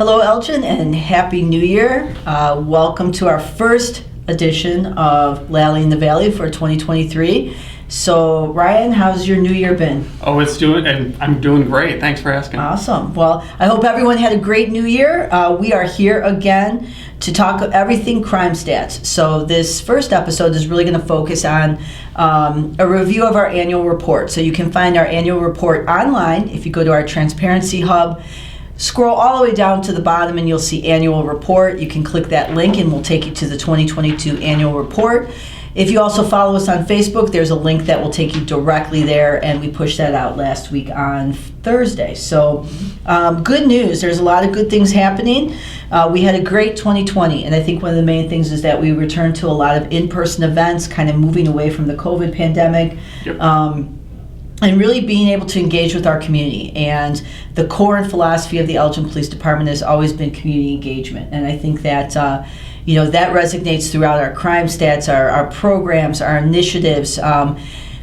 Hello, Elgin, and Happy New Year. Welcome to our first edition of Lalley in the Valley for 2023. So, Ryan, how's your new year been? I'm doing great. Thanks for asking. Awesome. Well, I hope everyone had a great new year. We are here again to talk everything crime stats. So this first episode is really going to focus on a review of our annual report. So you can find our annual report online if you go to our Transparency Hub. Scroll all the way down to the bottom and you'll see annual report. You can click that link and we'll take you to the 2022 annual report. If you also follow us on Facebook, there's a link that will take you directly there, and we pushed that out last week on Thursday. So good news, there's a lot of good things happening. We had a great 2020, and I think one of the main things is that we returned to a lot of in-person events, kind of moving away from the COVID pandemic. Yep. And really being able to engage with our community. And the core and philosophy of the Elgin Police Department has always been community engagement. And I think that that resonates throughout our crime stats, our programs, our initiatives.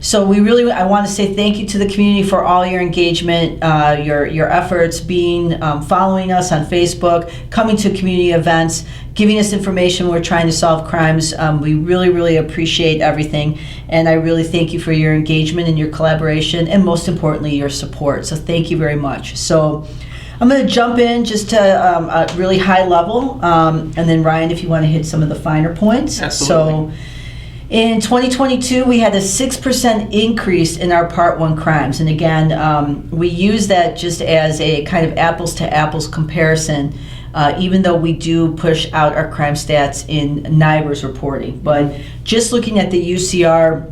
So I want to say thank you to the community for all your engagement, your efforts, following us on Facebook, coming to community events, giving us information. We're trying to solve crimes. We really, really appreciate everything, and I really thank you for your engagement and your collaboration, and most importantly, your support. So thank you very much. So I'm going to jump in just to a really high level, and then Ryan, if you want to hit some of the finer points. Absolutely. So in 2022, we had a 6% increase in our Part 1 crimes. And again, we use that just as a kind of apples to apples comparison, even though we do push out our crime stats in NIBR's reporting. But just looking at the UCR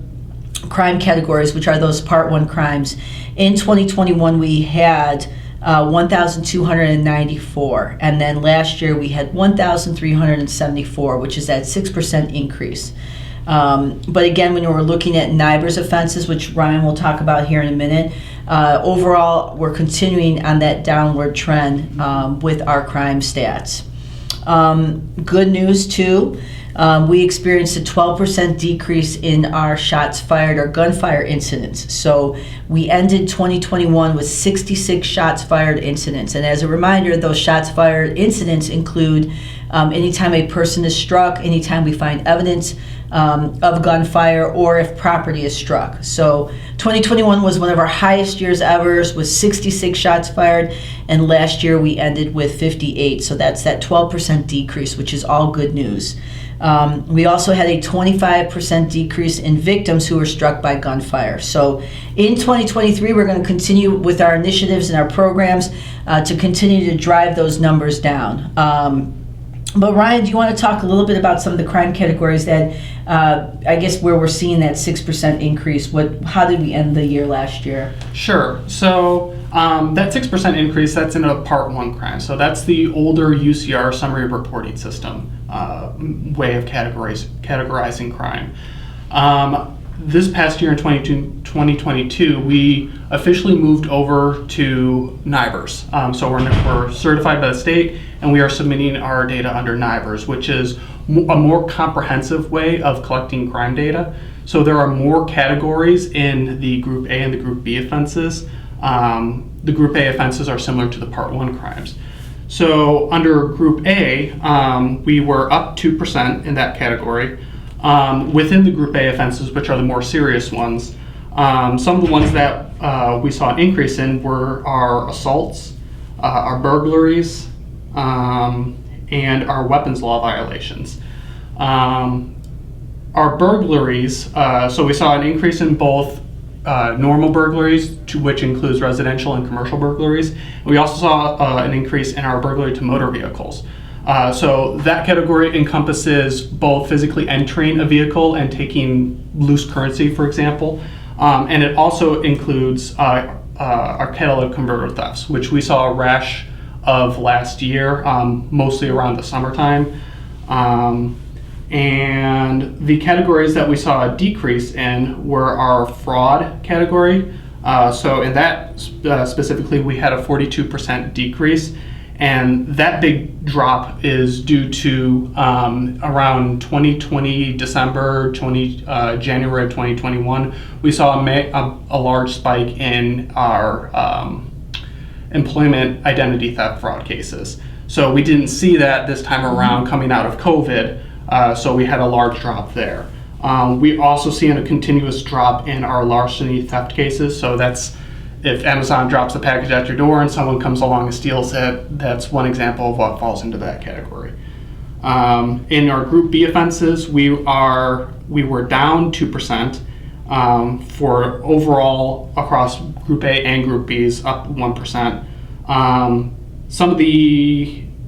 crime categories, which are those Part 1 crimes, in 2021 we had 1,294, and then last year we had 1,374, which is that 6% increase. But again, when we're looking at NIBR's offenses, which Ryan will talk about here in a minute, overall we're continuing on that downward trend with our crime stats. Good news too, we experienced a 12% decrease in our shots fired or gunfire incidents. So we ended 2021 with 66 shots fired incidents. And as a reminder, those shots fired incidents include anytime a person is struck, anytime we find evidence of gunfire, or if property is struck. So 2021 was one of our highest years ever with 66 shots fired, and last year we ended with 58. So that's that 12% decrease, which is all good news. We also had a 25% decrease in victims who were struck by gunfire. So in 2023, we're going to continue with our initiatives and our programs to continue to drive those numbers down. But Ryan, do you want to talk a little bit about some of the crime categories that, I guess, where we're seeing that 6% increase? How did we end the year last year? Sure. So that 6% increase, that's in a Part 1 crime. So that's the older UCR summary reporting system way of categorizing crime. This past year in 2022, we officially moved over to NIBR's. So we're certified by the state, and we are submitting our data under NIBR's, which is a more comprehensive way of collecting crime data. So there are more categories in the Group A and the Group B offenses. The Group A offenses are similar to the Part 1 crimes. So under Group A, we were up 2% in that category. Within the Group A offenses, which are the more serious ones, some of the ones that we saw an increase in were our assaults, our burglaries, and our weapons law violations. Our burglaries, so we saw an increase in both normal burglaries, which includes residential and commercial burglaries. We also saw an increase in our burglary to motor vehicles. So that category encompasses both physically entering a vehicle and taking loose currency, for example. And it also includes our catalytic converter thefts, which we saw a rash of last year, mostly around the summertime. And the categories that we saw a decrease in were our fraud category. So in that specifically, we had a 42% decrease. And that big drop is due to around 2020, January of 2021, we saw a large spike in our employment identity theft fraud cases. So we didn't see that this time around coming out of COVID, so we had a large drop there. We also see a continuous drop in our larceny theft cases, so that's if Amazon drops a package at your door and someone comes along and steals it, that's one example of what falls into that category. In our Group B offenses, we were down 2%. For overall across Group A and Group B's up 1%.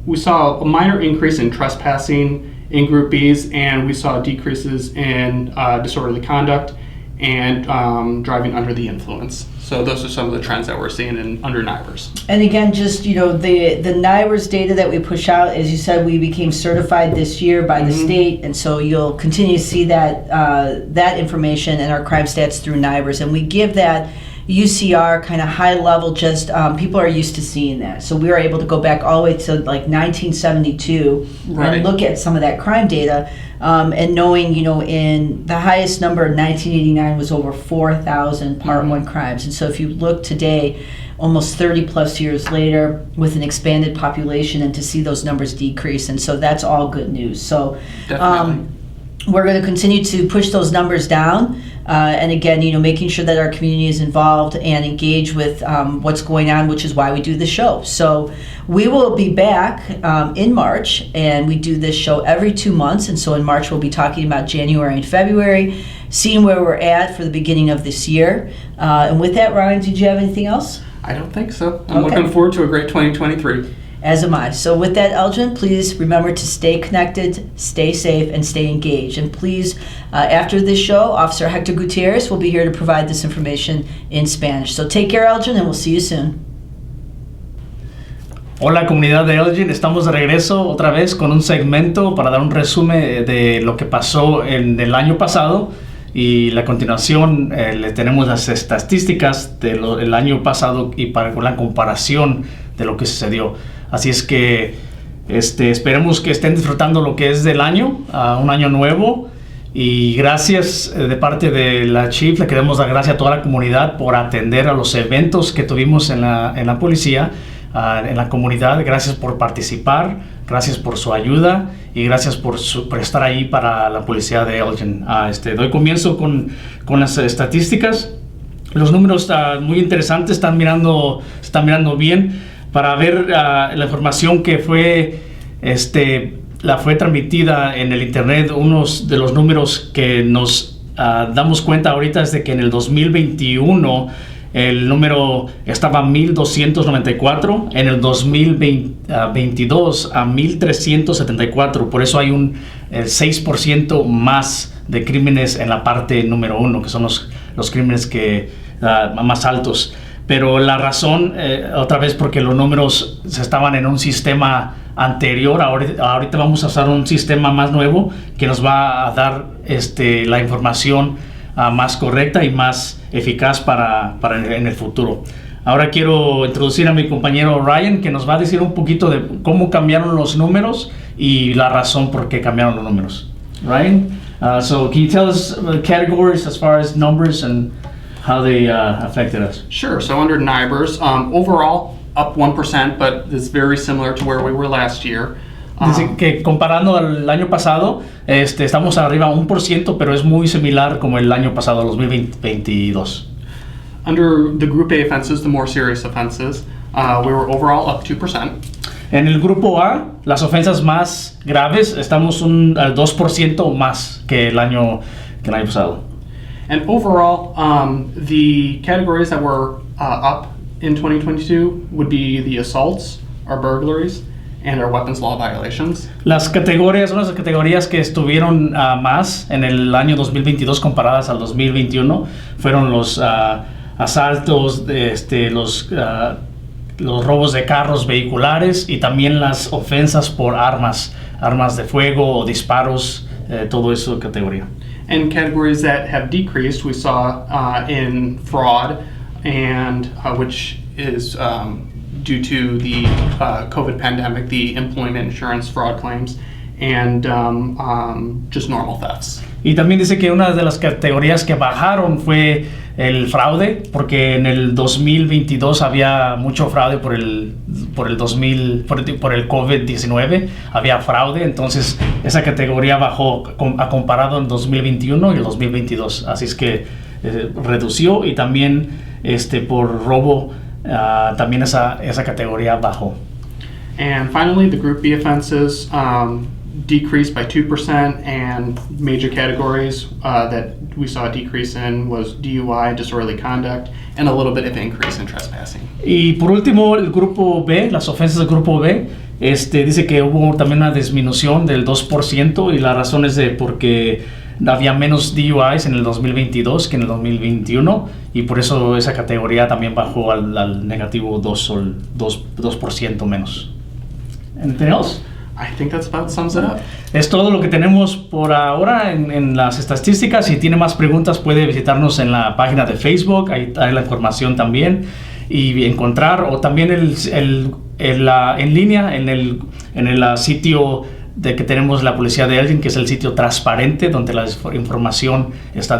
We saw a minor increase in trespassing in Group B's, and we saw decreases in disorderly conduct and driving under the influence. So those are some of the trends that we're seeing under NIBRS. And again, just, the NIBRS data that we push out, as you said, we became certified this year by the state, and so you'll continue to see that information in our crime stats through NIBRS, and we give that UCR kind of high level, just people are used to seeing that. So we were able to go back all the way to like 1972 and look at some of that crime data, and knowing, in the highest number in 1989 was over 4,000 Part 1 crimes. And so if you look today, almost 30 plus years later, with an expanded population, and to see those numbers decrease, and so that's all good news. So we're going to continue to push those numbers down, and again, making sure that our community is involved and engaged with what's going on, which is why we do the show. So we will be back in March, and we do this show every 2 months, and so in March we'll be talking about January and February, seeing where we're at for the beginning of this year. And with that, Ryan, did you have anything else? I don't think so. I'm looking forward to a great 2023. As am I. So with that, Elgin, please remember to stay connected, stay safe, and stay engaged. And please, after this show, Officer Hector Gutierrez will be here to provide this information in Spanish. So take care, Elgin, and we'll see you soon. Hola, comunidad de Elgin. Estamos de regreso otra vez con un segmento para dar un resumen de lo que pasó en el año pasado. Y la continuación le tenemos las estadísticas del año pasado y con la comparación de lo que sucedió. Así es que esperemos que estén disfrutando lo que es del año, un año nuevo. Y gracias de parte de la Chief, le queremos dar gracias a toda la comunidad por atender a los eventos que tuvimos en la policía, en la comunidad. Gracias por participar, gracias por su ayuda y gracias por estar ahí para la policía de Elgin. Doy comienzo con las estadísticas. Los números muy interesantes, están mirando bien para ver la información que fue transmitida en el internet. Unos de los números que nos damos cuenta ahorita es de que en el 2021 el número estaba a 1,294, en el 2022 a 1,374. Por eso hay el 6% más de crímenes en la parte número 1, que son los crímenes más altos. Pero la razón, otra vez, porque los números estaban en un sistema anterior. Ahorita vamos a usar un sistema más nuevo que nos va a dar la información más correcta y más eficaz para en el futuro. Ahora quiero introducir a mi compañero Ryan, que nos va a decir un poquito de cómo cambiaron los números y la razón por qué cambiaron los números. Ryan, so can you tell us the categories as far as numbers and how they affected us? Sure. So under NIBRS, overall up 1%, but it's very similar to where we were last year. Dice que comparando al año pasado, estamos arriba 1%, pero es muy similar como el año pasado, 2022. Under the Group A offenses, the more serious offenses, we were overall up 2%. En el grupo A, las ofensas más graves, estamos un 2% más que el año pasado. And overall, the categories that were up in 2022 would be the assaults, our burglaries, and our weapons law violations. Unas categorías que estuvieron más en el año 2022 comparadas al 2021 fueron los asaltos, los robos de carros vehiculares y también las ofensas por armas de fuego o disparos, todo eso categoría. And categories that have decreased, we saw in fraud, and which is due to the COVID pandemic, the employment insurance fraud claims, and just normal thefts. Y también dice que una de las categorías que bajaron fue el fraude, porque en el 2022 había mucho fraude por el COVID-19, había fraude, entonces esa categoría bajó comparado en 2021 y el 2022, así es que redució, y también por robo también esa categoría bajó. And finally, the Group B offenses decreased by 2%, and major categories that we saw a decrease in was DUI, disorderly conduct, and a little bit of increase in trespassing. Y por último, el grupo B, las ofensas del grupo B, dice que hubo también una disminución del 2%, y la razón es porque había menos DUIs en el 2022 que en el 2021, y por eso esa categoría también bajó al negativo 2% menos. Anything else? I think that's about sums it up. Es todo lo que tenemos por ahora en las estadísticas. Si tiene más preguntas, puede visitarnos en la página de Facebook, ahí hay la información también, y encontrar, o también en línea en el sitio de que tenemos la Policía de Elgin, que es el sitio transparente, donde la información está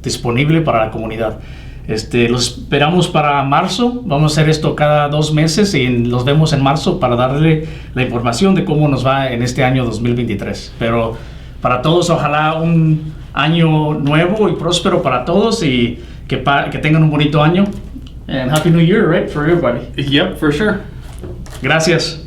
disponible para la comunidad. Los esperamos para marzo. Vamos a hacer esto cada 2 meses, y los vemos en marzo para darle la información de cómo nos va en este año 2023. Pero para todos, ojalá un año nuevo y próspero para todos, y que tengan un bonito año. And Happy New Year, right, for everybody. Yep, for sure. Gracias.